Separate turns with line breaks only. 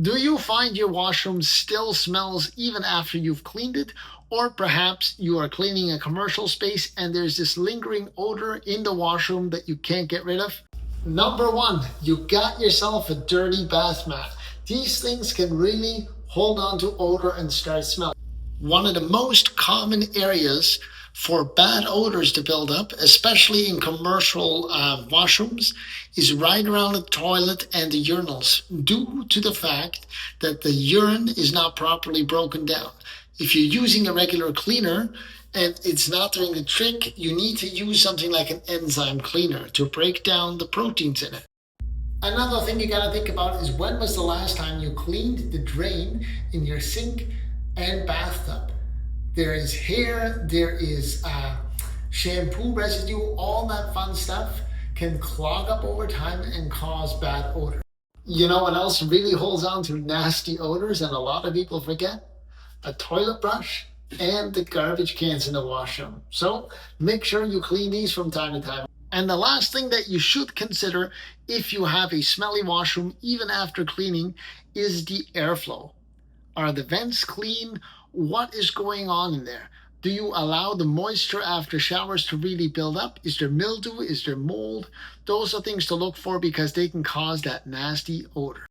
Do you find your washroom still smells even after you've cleaned it? Or perhaps you are cleaning a commercial space and there's this lingering odor in the washroom that you can't get rid of? Number one, you got yourself a dirty bath mat. These things can really hold on to odor and start smelling. One of the most common areas for bad odors to build up, especially in commercial washrooms, is right around the toilet and the urinals, due to the fact that the urine is not properly broken down. If you're using a regular cleaner and it's not doing the trick, you need to use something like an enzyme cleaner to break down the proteins in it. Another thing you gotta think about is, when was the last time you cleaned the drain in your sink and bathtub? There is hair, there is shampoo residue, all that fun stuff can clog up over time and cause bad odor. You know what else really holds on to nasty odors and a lot of people forget? A toilet brush and the garbage cans in the washroom. So make sure you clean these from time to time. And the last thing that you should consider if you have a smelly washroom, even after cleaning, is the airflow. Are the vents clean? What is going on in there? Do you allow the moisture after showers to really build up? Is there mildew? Is there mold? Those are things to look for because they can cause that nasty odor.